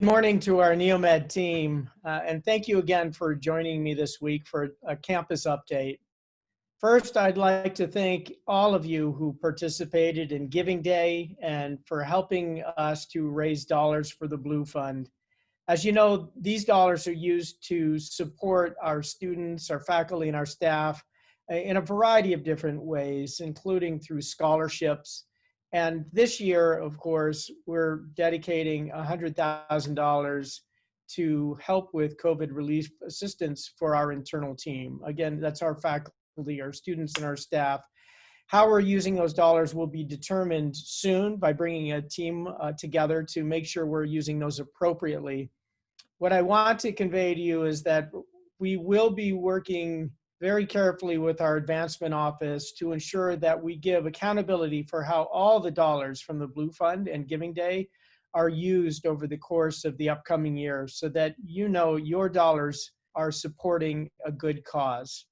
Morning to our Neomed team, and thank you again for joining me this week for a campus update. First, I'd like to thank all of you who participated in Giving Day and for helping us to raise dollars for the Blue Fund. As you know, these dollars are used to support our students, our faculty, and our staff in a variety of different ways, including through scholarships. And this year, of course, we're dedicating $100,000 to help with COVID relief assistance for our internal team. Again, that's our faculty, our students, and our staff. How we're using those dollars will be determined soon by bringing a team together to make sure we're using those appropriately. What I want to convey to you is that we will be working very carefully with our advancement office to ensure that we give accountability for how all the dollars from the Blue Fund and Giving Day are used over the course of the upcoming year so that you know your dollars are supporting a good cause.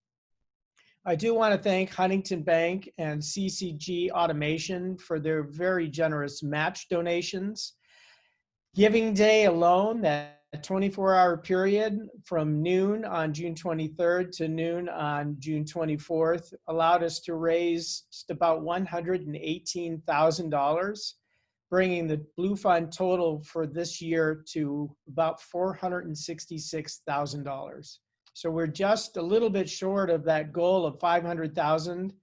I do want to thank Huntington Bank and CCG Automation for their very generous match donations. Giving Day alone, that 24-hour period from noon on June 23rd to noon on June 24th, allowed us to raise just about $118,000, bringing the Blue Fund total for this year to about $466,000. So we're just a little bit short of that goal of 500,000.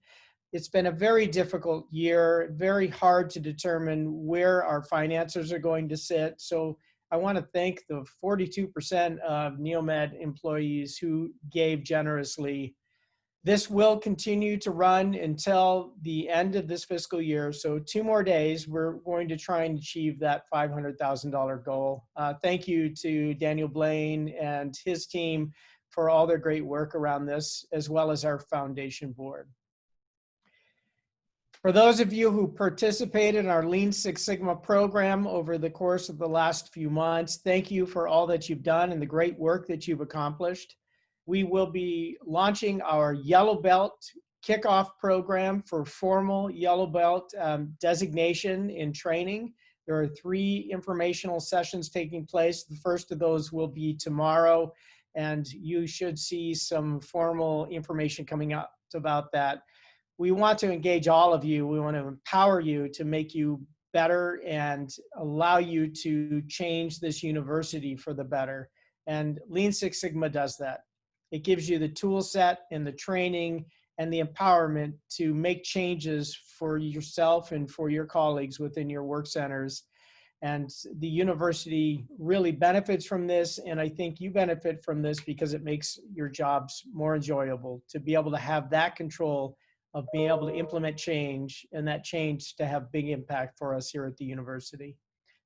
It's been a very difficult year, very hard to determine where our finances are going to sit. So I want to thank the 42% of Neomed employees who gave generously. This will continue to run until the end of this fiscal year. So 2 more days, we're going to try and achieve that $500,000 goal. Thank you to Daniel Blaine and his team for all their great work around this, as well as our foundation board. For those of you who participated in our Lean Six Sigma program over the course of the last few months, thank you for all that you've done and the great work that you've accomplished. We will be launching our Yellow Belt kickoff program for formal Yellow Belt designation in training. There are 3 informational sessions taking place. The first of those will be tomorrow, and you should see some formal information coming out about that. We want to engage all of you. We want to empower you to make you better and allow you to change this university for the better. And Lean Six Sigma does that. It gives you the tool set and the training and the empowerment to make changes for yourself and for your colleagues within your work centers. And the university really benefits from this, and I think you benefit from this because it makes your jobs more enjoyable to be able to have that control of being able to implement change, and that change to have big impact for us here at the university.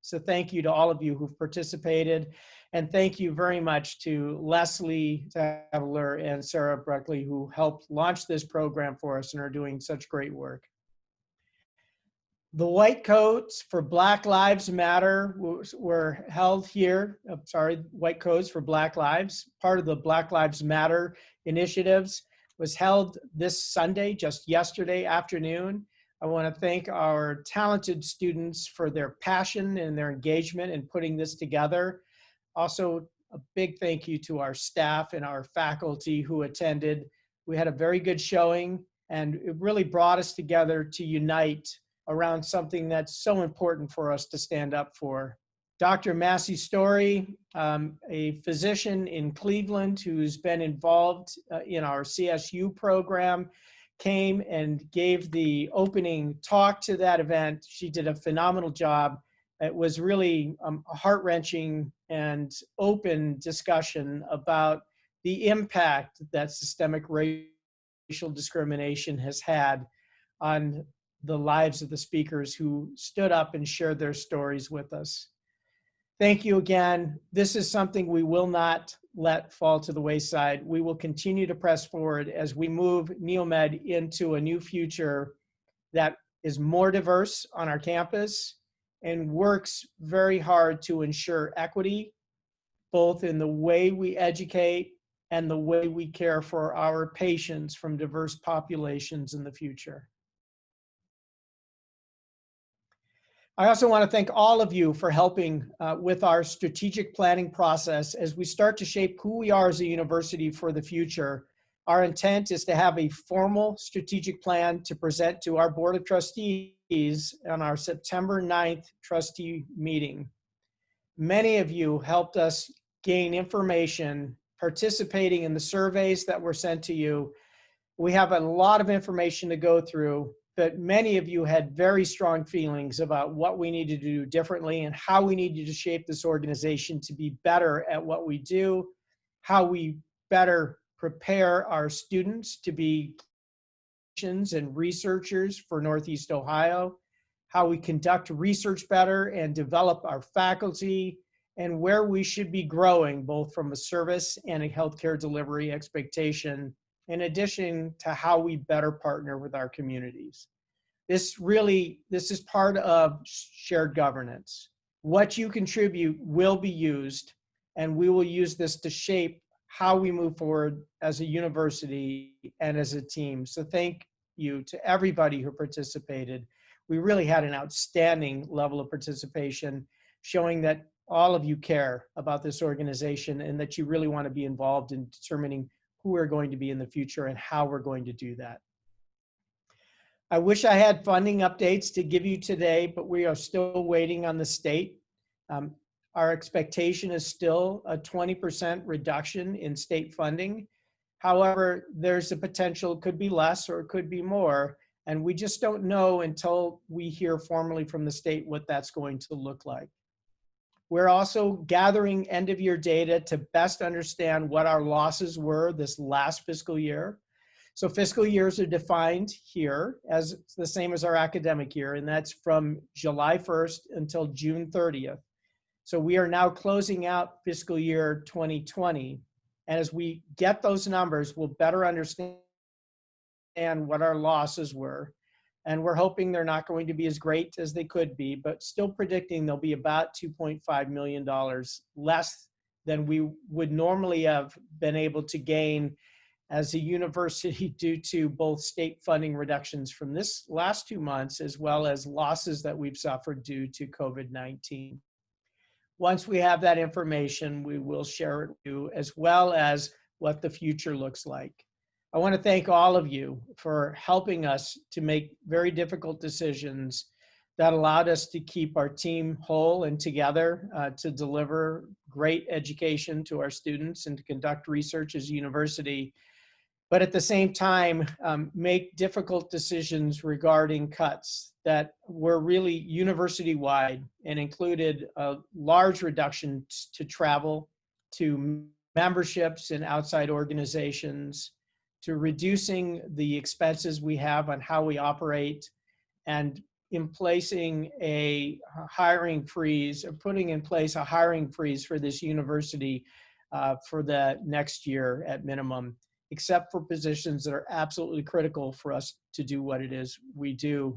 So thank you to all of you who've participated, and thank you very much to Leslie Tavler and Sarah Breckley, who helped launch this program for us and are doing such great work. The white coats for Black Lives Matter were held here. White coats for Black Lives, part of the Black Lives Matter initiatives, was held this Sunday, just yesterday afternoon. I want to thank our talented students for their passion and their engagement in putting this together. Also, a big thank you to our staff and our faculty who attended. We had a very good showing, and it really brought us together to unite around something that's so important for us to stand up for. Dr. Massey Story, a physician in Cleveland who's been involved in our CSU program, came and gave the opening talk to that event. She did a phenomenal job. It was really a heart-wrenching and open discussion about the impact that systemic racial discrimination has had on the lives of the speakers who stood up and shared their stories with us. Thank you again. This is something we will not let fall to the wayside. We will continue to press forward as we move Neomed into a new future that is more diverse on our campus and works very hard to ensure equity, both in the way we educate and the way we care for our patients from diverse populations in the future. I also want to thank all of you for helping with our strategic planning process as we start to shape who we are as a university for the future. Our intent is to have a formal strategic plan to present to our Board of Trustees on our September 9th trustee meeting. Many of you helped us gain information, participating in the surveys that were sent to you. We have a lot of information to go through, but many of you had very strong feelings about what we needed to do differently and how we needed to shape this organization to be better at what we do, how we better prepare our students to be clinicians and researchers for Northeast Ohio, how we conduct research better and develop our faculty, and where we should be growing both from a service and a healthcare delivery expectation, in addition to how we better partner with our communities. This is part of shared governance. What you contribute will be used, and we will use this to shape how we move forward as a university and as a team. So thank you to everybody who participated. We really had an outstanding level of participation, showing that all of you care about this organization and that you really want to be involved in determining who we're going to be in the future and how we're going to do that. I wish I had funding updates to give you today, but we are still waiting on the state. Our expectation is still a 20% reduction in state funding. However, there's a potential, it could be less or it could be more, and we just don't know until we hear formally from the state what that's going to look like. We're also gathering end of year data to best understand what our losses were this last fiscal year. So fiscal years are defined here as the same as our academic year, and that's from July 1st until June 30th. So we are now closing out fiscal year 2020. And as we get those numbers, we'll better understand what our losses were. And we're hoping they're not going to be as great as they could be, but still predicting they'll be about $2.5 million less than we would normally have been able to gain as a university due to both state funding reductions from this last 2 months, as well as losses that we've suffered due to COVID-19. Once we have that information, we will share it with you, as well as what the future looks like. I want to thank all of you for helping us to make very difficult decisions that allowed us to keep our team whole and together to deliver great education to our students and to conduct research as a university, but at the same time, make difficult decisions regarding cuts that were really university-wide and included large reductions to travel, to memberships in outside organizations, to reducing the expenses we have on how we operate, and in placing a hiring freeze, or putting in place a hiring freeze for this university for the next year at minimum, except for positions that are absolutely critical for us to do what it is we do.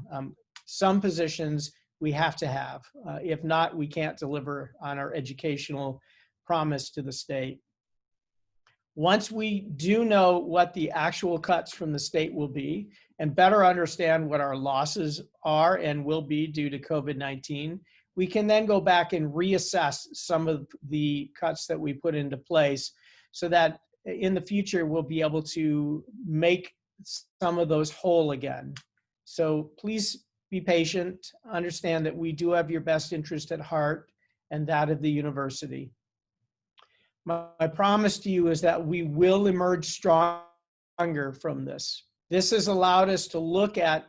Some positions we have to have. If not, we can't deliver on our educational promise to the state. Once we do know what the actual cuts from the state will be and better understand what our losses are and will be due to COVID-19, we can then go back and reassess some of the cuts that we put into place so that in the future we'll be able to make some of those whole again. So please be patient, understand that we do have your best interest at heart and that of the university. My promise to you is that we will emerge stronger from this. This has allowed us to look at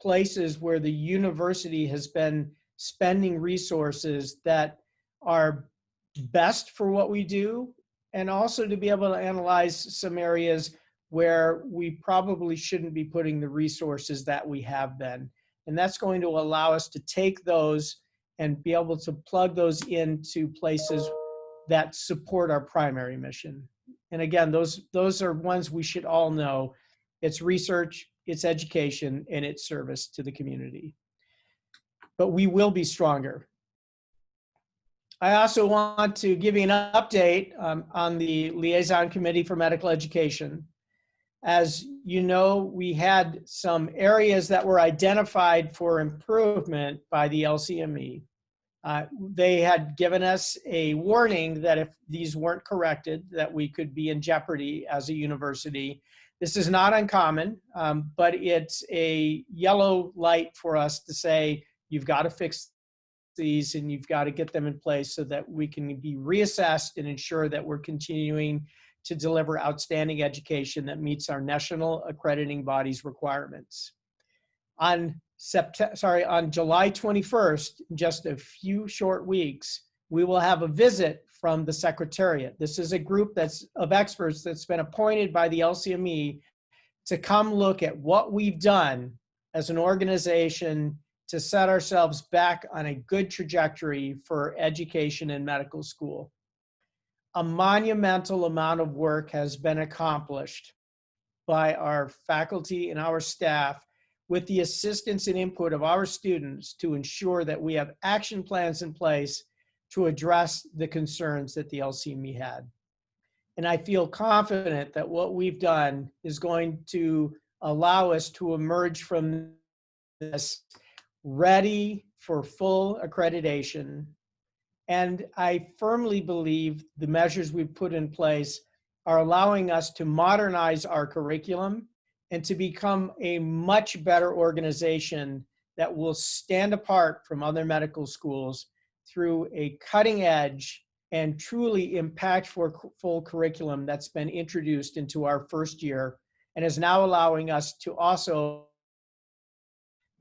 places where the university has been spending resources that are best for what we do, and also to be able to analyze some areas where we probably shouldn't be putting the resources that we have been. And that's going to allow us to take those and be able to plug those into places that support our primary mission. And again, those are ones we should all know. It's research, it's education, and it's service to the community. But we will be stronger. I also want to give you an update on the Liaison Committee for Medical Education. As you know, we had some areas that were identified for improvement by the LCME. They had given us a warning that if these weren't corrected, that we could be in jeopardy as a university. This is not uncommon, but it's a yellow light for us to say, you've got to fix these and you've got to get them in place so that we can be reassessed and ensure that we're continuing to deliver outstanding education that meets our national accrediting body's requirements. On July 21st, in just a few short weeks, we will have a visit from the Secretariat. This is a group of experts that's been appointed by the LCME to come look at what we've done as an organization to set ourselves back on a good trajectory for education in medical school. A monumental amount of work has been accomplished by our faculty and our staff with the assistance and input of our students to ensure that we have action plans in place to address the concerns that the LCME had. And I feel confident that what we've done is going to allow us to emerge from this ready for full accreditation. And I firmly believe the measures we've put in place are allowing us to modernize our curriculum and to become a much better organization that will stand apart from other medical schools through a cutting edge and truly impactful curriculum that's been introduced into our first year and is now allowing us to also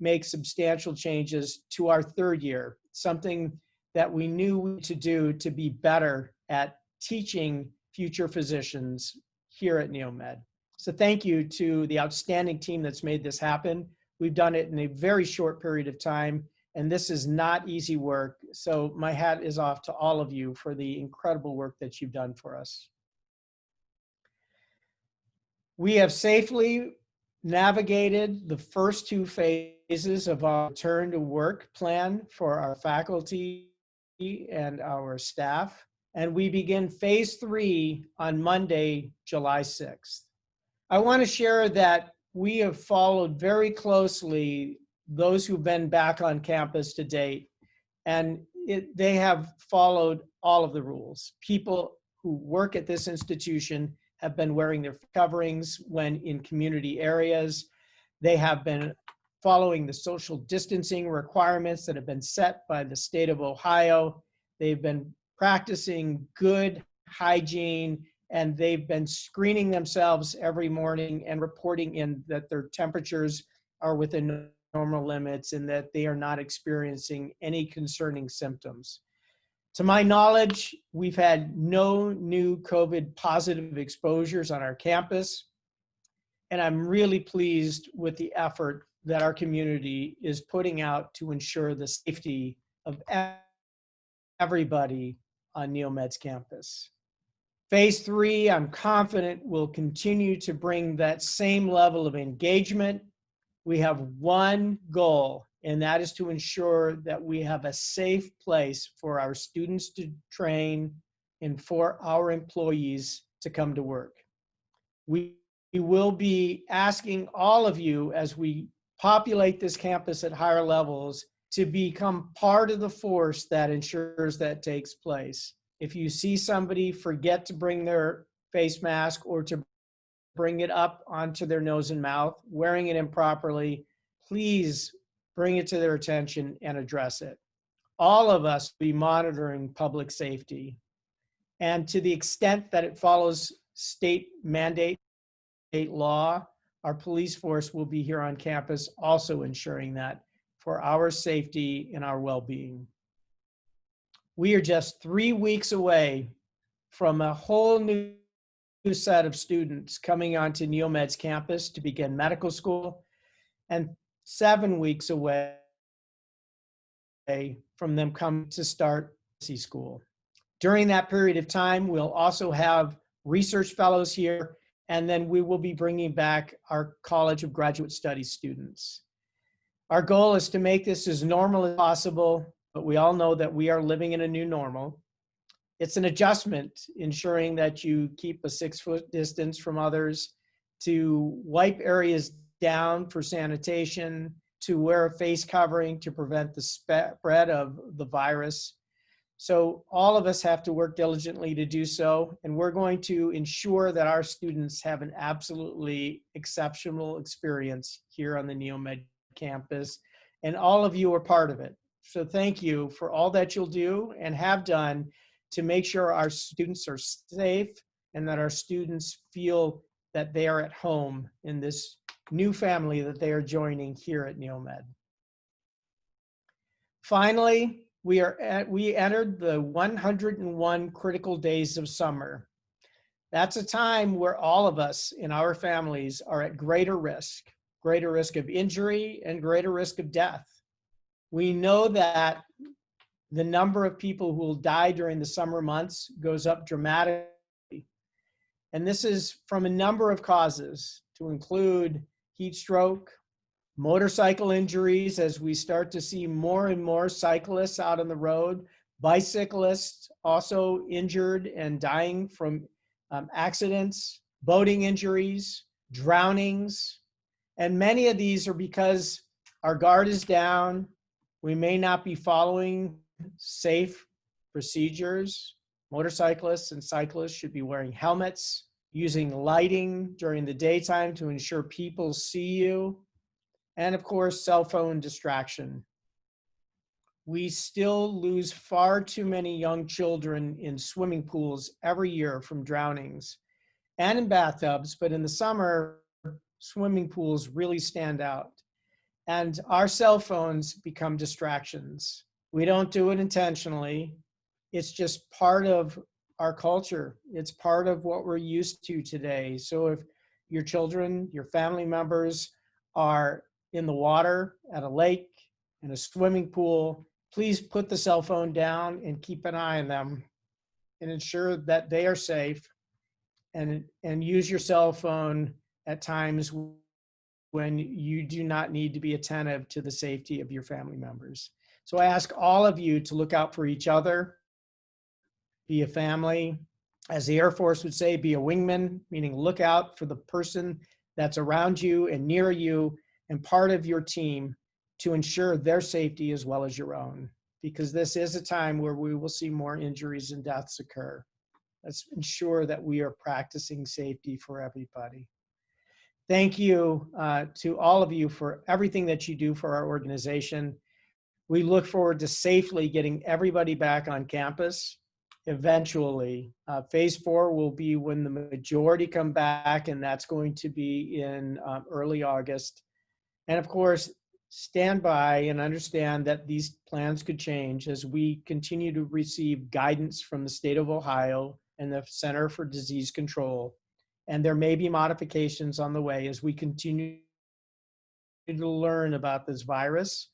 make substantial changes to our third year, something that we knew we had to do to be better at teaching future physicians here at NeoMed. So thank you to the outstanding team that's made this happen. We've done it in a very short period of time, and this is not easy work. So my hat is off to all of you for the incredible work that you've done for us. We have safely navigated the first two phases of our return to work plan for our faculty and our staff, and we begin phase 3 on Monday, July 6th. I want to share that we have followed very closely those who've been back on campus to date, and they have followed all of the rules. People who work at this institution have been wearing their coverings when in community areas. They have been following the social distancing requirements that have been set by the state of Ohio. They've been practicing good hygiene, and they've been screening themselves every morning and reporting in that their temperatures are within normal limits and that they are not experiencing any concerning symptoms. To my knowledge, we've had no new COVID positive exposures on our campus, and I'm really pleased with the effort that our community is putting out to ensure the safety of everybody on NeoMed's campus. Phase 3, I'm confident, will continue to bring that same level of engagement. We have one goal, and that is to ensure that we have a safe place for our students to train and for our employees to come to work. We will be asking all of you as we populate this campus at higher levels to become part of the force that ensures that takes place. If you see somebody forget to bring their face mask or to bring it up onto their nose and mouth, wearing it improperly, please bring it to their attention and address it. All of us will be monitoring public safety. And to the extent that it follows state mandate, state law, our police force will be here on campus also ensuring that for our safety and our well-being. We are just 3 weeks away from a whole new set of students coming onto NeoMed's campus to begin medical school, and 7 weeks away from them coming to start residency school. During that period of time, we'll also have research fellows here, and then we will be bringing back our College of Graduate Studies students. Our goal is to make this as normal as possible, but we all know that we are living in a new normal. It's an adjustment, ensuring that you keep a 6-foot distance from others, to wipe areas down for sanitation, to wear a face covering to prevent the spread of the virus. So all of us have to work diligently to do so, and we're going to ensure that our students have an absolutely exceptional experience here on the NeoMed campus, and all of you are part of it. So thank you for all that you'll do and have done to make sure our students are safe and that our students feel that they are at home in this new family that they are joining here at NeoMed. Finally, we entered the 101 critical days of summer. That's a time where all of us in our families are at greater risk of injury and greater risk of death. We know that the number of people who will die during the summer months goes up dramatically. And this is from a number of causes, to include heat stroke, motorcycle injuries, as we start to see more and more cyclists out on the road, bicyclists also injured and dying from accidents, boating injuries, drownings. And many of these are because our guard is down. We may not be following safe procedures. Motorcyclists and cyclists should be wearing helmets, using lighting during the daytime to ensure people see you, and of course, cell phone distraction. We still lose far too many young children in swimming pools every year from drownings and in bathtubs, but in the summer, swimming pools really stand out. And our cell phones become distractions. We don't do it intentionally. It's just part of our culture. It's part of what we're used to today. So if your children, your family members are in the water, at a lake, in a swimming pool, please put the cell phone down and keep an eye on them and ensure that they are safe, and use your cell phone at times when you do not need to be attentive to the safety of your family members. So I ask all of you to look out for each other, be a family. As the Air Force would say, be a wingman, meaning look out for the person that's around you and near you and part of your team to ensure their safety as well as your own, because this is a time where we will see more injuries and deaths occur. Let's ensure that we are practicing safety for everybody. Thank you to all of you for everything that you do for our organization. We look forward to safely getting everybody back on campus. Eventually, phase 4 will be when the majority come back, and that's going to be in early August. And of course, stand by and understand that these plans could change as we continue to receive guidance from the state of Ohio and the Center for Disease Control. And there may be modifications on the way as we continue to learn about this virus,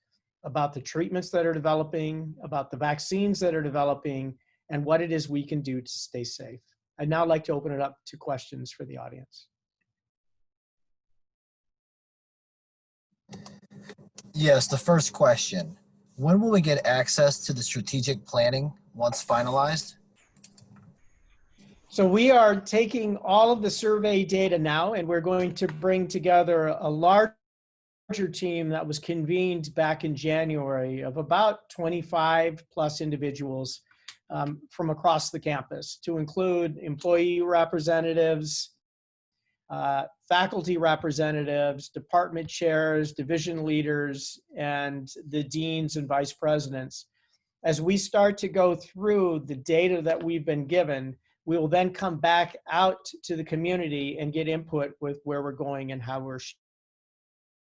about the treatments that are developing, about the vaccines that are developing, and what it is we can do to stay safe. I'd now like to open it up to questions for the audience. Yes, the first question. When will we get access to the strategic planning once finalized? So we are taking all of the survey data now, and we're going to bring together a larger team that was convened back in January of about 25 plus individuals from across the campus, to include employee representatives, faculty representatives, department chairs, division leaders, and the deans and vice presidents. As we start to go through the data that we've been given, we will then come back out to the community and get input with where we're going and how we're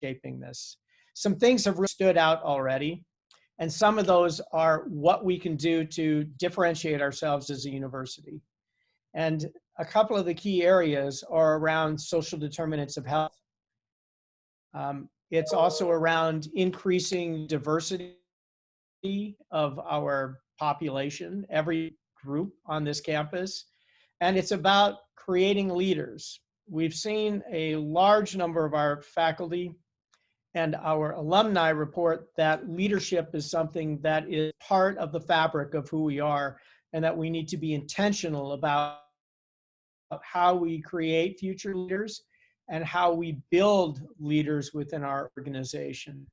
shaping this. Some things have really stood out already, and some of those are what we can do to differentiate ourselves as a university. And a couple of the key areas are around social determinants of health. It's also around increasing diversity of our population, every group on this campus. And it's about creating leaders. We've seen a large number of our faculty and our alumni report that leadership is something that is part of the fabric of who we are, and that we need to be intentional about how we create future leaders and how we build leaders within our organization.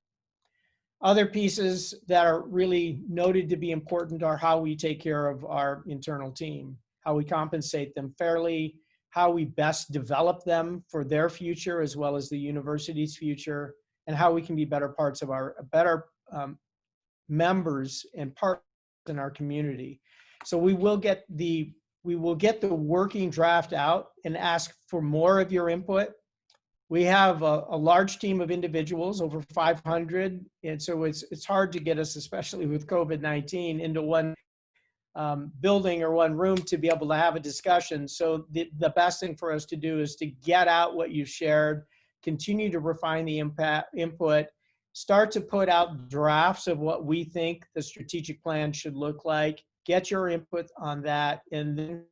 Other pieces that are really noted to be important are how we take care of our internal team, how we compensate them fairly, how we best develop them for their future as well as the university's future, and how we can be better parts of our members and partners in our community. So we will get the working draft out and ask for more of your input. We have a large team of individuals, over 500, and so it's hard to get us, especially with COVID-19, into one building or one room to be able to have a discussion. So the best thing for us to do is to get out what you've shared, continue to refine the input, start to put out drafts of what we think the strategic plan should look like, get your input on that, and then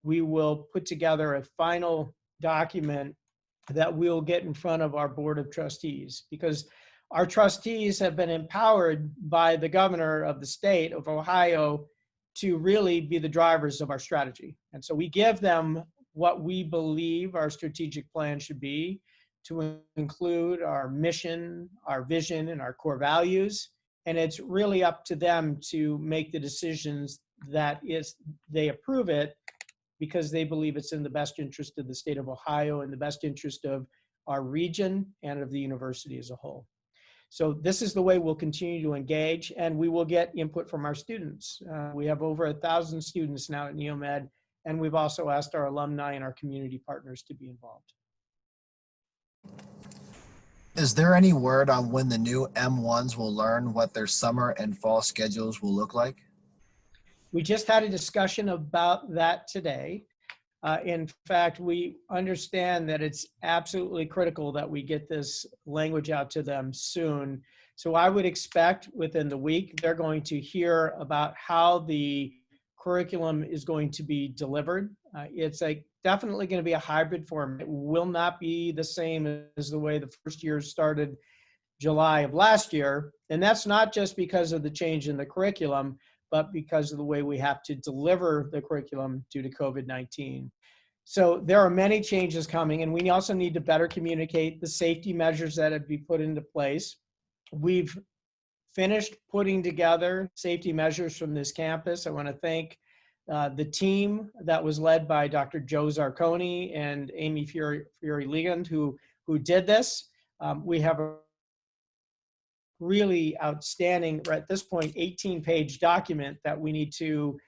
we will put together a final document that we'll get in front of our board of trustees, because our trustees have been empowered by the governor of the state of Ohio to really be the drivers of our strategy. And so we give them what we believe our strategic plan should be, to include our mission, our vision, and our core values. And it's really up to them to make the decisions that they approve it, because they believe it's in the best interest of the state of Ohio and the best interest of our region and of the university as a whole. So this is the way we'll continue to engage, and we will get input from our students. We have over 1,000 students now at NeoMed, and we've also asked our alumni and our community partners to be involved. Is there any word on when the new M1s will learn what their summer and fall schedules will look like? We just had a discussion about that today. In fact, we understand that it's absolutely critical that we get this language out to them soon. So I would expect within the week, they're going to hear about how the curriculum is going to be delivered. It's definitely going to be a hybrid form. It will not be the same as the way the first year started July of last year. And that's not just because of the change in the curriculum, but because of the way we have to deliver the curriculum due to COVID-19. So there are many changes coming, and we also need to better communicate the safety measures that have been put into place. We've finished putting together safety measures from this campus. I want to thank the team that was led by Dr. Joe Zarconi and Amy Fury-Legand who did this. We have a really outstanding, at this point, 18-page document that we need to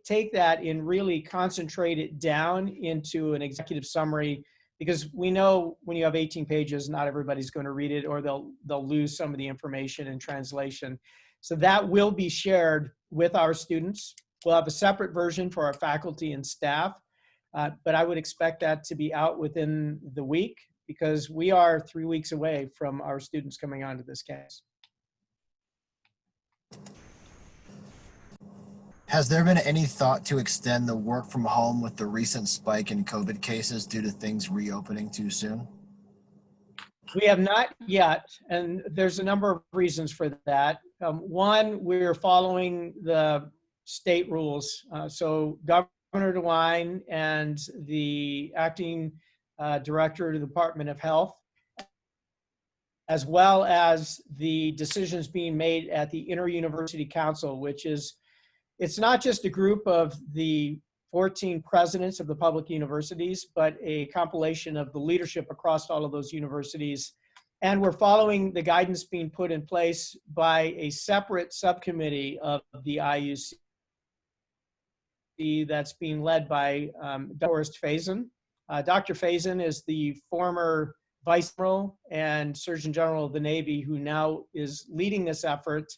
take that and really concentrate it down into an executive summary, because we know when you have 18 pages, not everybody's going to read it, or they'll lose some of the information in translation. So that will be shared with our students. We'll have a separate version for our faculty and staff, but I would expect that to be out within the week, because we are 3 weeks away from our students coming onto this campus. Has there been any thought to extend the work from home with the recent spike in COVID cases due to things reopening too soon? We have not yet, and there's a number of reasons for that. One, we're following the state rules. So Governor DeWine and the acting director of the Department of Health, as well as the decisions being made at the Inter-University Council, which is, it's not just a group of the 14 presidents of the public universities, but a compilation of the leadership across all of those universities. And we're following the guidance being put in place by a separate subcommittee of the IUC that's being led by Forrest Faison. Dr. Faison is the former Vice Admiral and Surgeon General of the Navy, who now is leading this effort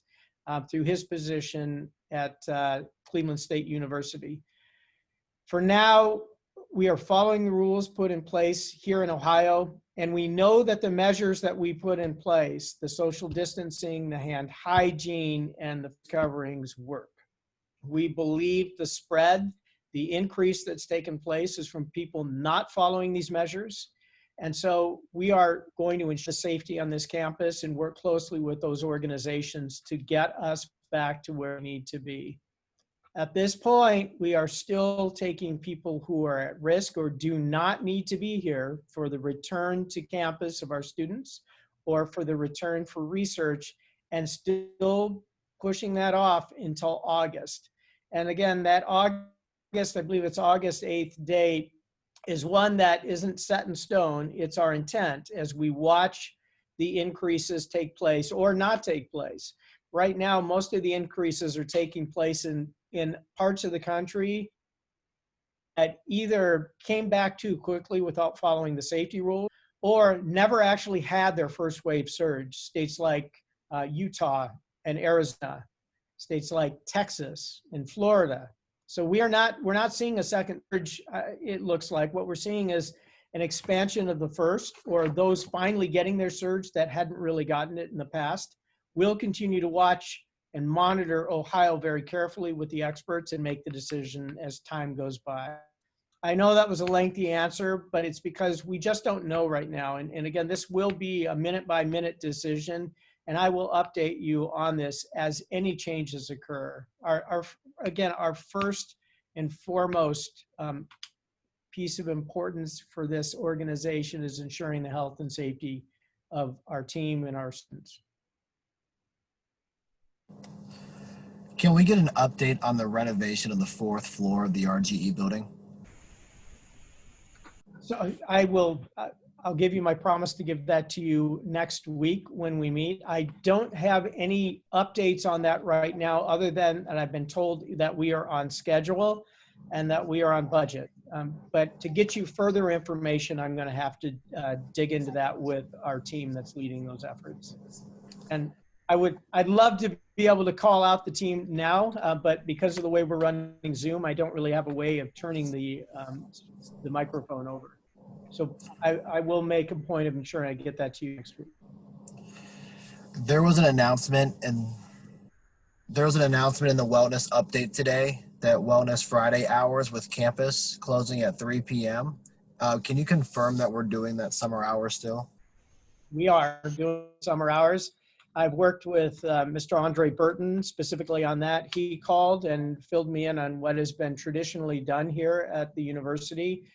through his position at Cleveland State University. For now, we are following the rules put in place here in Ohio, and we know that the measures that we put in place, the social distancing, the hand hygiene, and the coverings work. We believe the spread, the increase that's taken place is from people not following these measures. And so we are going to ensure safety on this campus and work closely with those organizations to get us back to where we need to be. At this point, we are still taking people who are at risk or do not need to be here for the return to campus of our students or for the return for research, and still pushing that off until August. And again, that August, I believe it's August 8th date, is one that isn't set in stone. It's our intent as we watch the increases take place or not take place. Right now, most of the increases are taking place in parts of the country that either came back too quickly without following the safety rules or never actually had their first wave surge. States like Utah and Arizona, states like Texas and Florida. So we're not seeing a second surge. It looks like what we're seeing is an expansion of the first, or those finally getting their surge that hadn't really gotten it in the past. We'll continue to watch and monitor Ohio very carefully with the experts and make the decision as time goes by. I know that was a lengthy answer, but it's because we just don't know right now. And again, this will be a minute by minute decision, and I will update you on this as any changes occur. Again, our first and foremost piece of importance for this organization is ensuring the health and safety of our team and our students. Can we get an update on the renovation of the fourth floor of the RGE building? So I'll give you my promise to give that to you next week when we meet. I don't have any updates on that right now, other than that I've been told that we are on schedule and that we are on budget. But to get you further information, I'm going to have to dig into that with our team that's leading those efforts. And I'd love to be able to call out the team now, but because of the way we're running Zoom, I don't really have a way of turning the microphone over. So I will make a point of ensuring I get that to you next week. There was an announcement in the Wellness update today that Wellness Friday hours with campus closing at 3 p.m. Can you confirm that we're doing that summer hour still? We are doing summer hours. I've worked with Mr. Andre Burton specifically on that. He called and filled me in on what has been traditionally done here at the university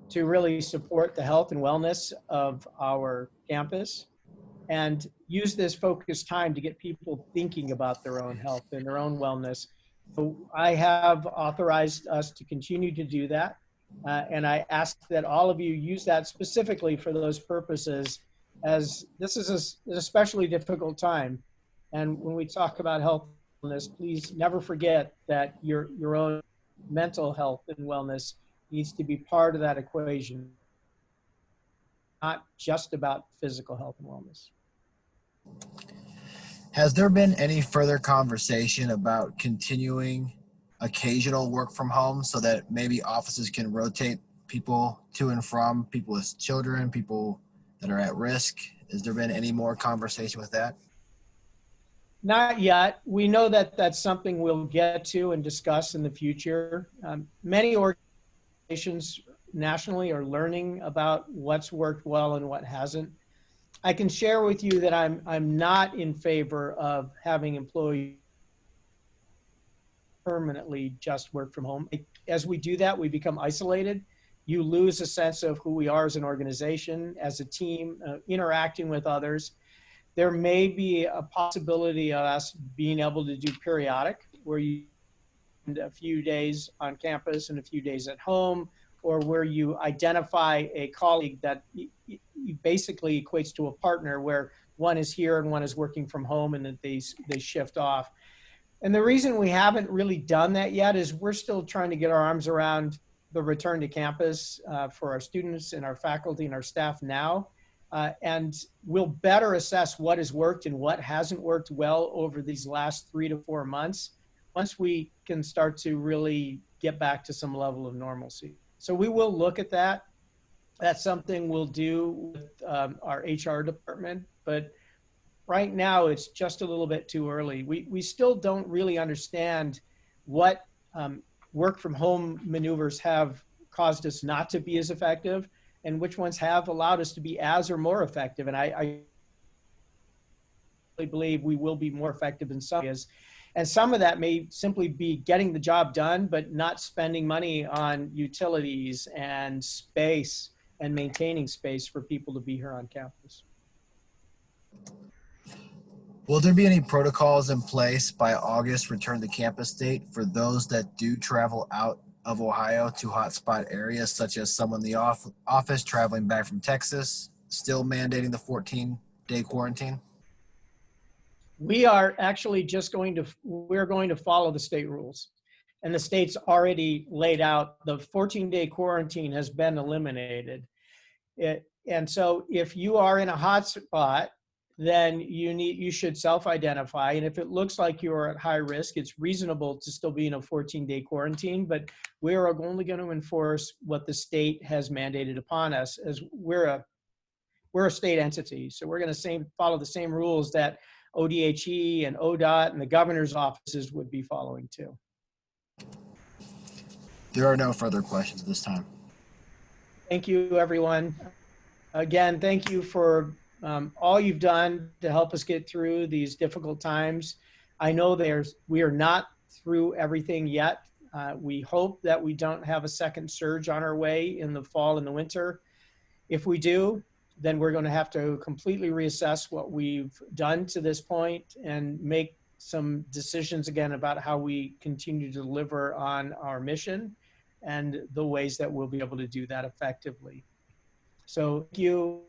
to really support the health and wellness of our campus and use this focused time to get people thinking about their own health and their own wellness. So I have authorized us to continue to do that. And I ask that all of you use that specifically for those purposes, as this is an especially difficult time. And when we talk about health and wellness, please never forget that your own mental health and wellness needs to be part of that equation, not just about physical health and wellness. Has there been any further conversation about continuing occasional work from home so that maybe offices can rotate people to and from, people with children, people that are at risk? Has there been any more conversation with that? Not yet. We know that that's something we'll get to and discuss in the future. Many organizations nationally are learning about what's worked well and what hasn't. I can share with you that I'm not in favor of having employees permanently just work from home. As we do that, we become isolated. You lose a sense of who we are as an organization, as a team, interacting with others. There may be a possibility of us being able to do periodic, where you spend a few days on campus and a few days at home, or where you identify a colleague that basically equates to a partner, where one is here and one is working from home, and that they shift off. And the reason we haven't really done that yet is we're still trying to get our arms around the return to campus for our students and our faculty and our staff now. And we'll better assess what has worked and what hasn't worked well over these last 3 to 4 months once we can start to really get back to some level of normalcy. So we will look at that. That's something we'll do with our HR department, but right now it's just a little bit too early. We still don't really understand what work from home maneuvers have caused us not to be as effective and which ones have allowed us to be as or more effective. And I believe we will be more effective in some areas. And some of that may simply be getting the job done, but not spending money on utilities and space and maintaining space for people to be here on campus. Will there be any protocols in place by August return to campus date for those that do travel out of Ohio to hotspot areas, such as someone in the office traveling back from Texas, still mandating the 14-day quarantine? We are actually we're going to follow the state rules. And the state's already laid out, the 14-day quarantine has been eliminated. And so if you are in a hotspot, then you should self-identify. And if it looks like you are at high risk, it's reasonable to still be in a 14-day quarantine, but we are only going to enforce what the state has mandated upon us, as we're a state entity. So we're going to follow the same rules that ODHE and ODOT and the governor's offices would be following too. There are no further questions at this time. Thank you, everyone. Again, thank you for all you've done to help us get through these difficult times. I know we are not through everything yet. We hope that we don't have a second surge on our way in the fall and the winter. If we do, then we're going to have to completely reassess what we've done to this point and make some decisions again about how we continue to deliver on our mission and the ways that we'll be able to do that effectively. So thank you.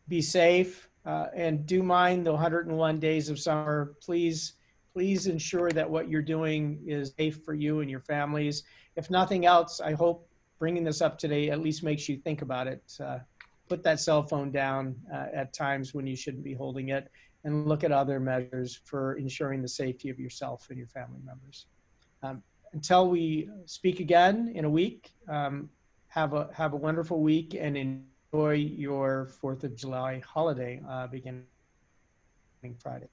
Be safe, and do mind the 101 days of summer. Please ensure that what you're doing is safe for you and your families. If nothing else, I hope bringing this up today at least makes you think about it. Put that cell phone down at times when you shouldn't be holding it, and look at other measures for ensuring the safety of yourself and your family members. Until we speak again in a week, have a wonderful week and enjoy your 4th of July holiday beginning Friday.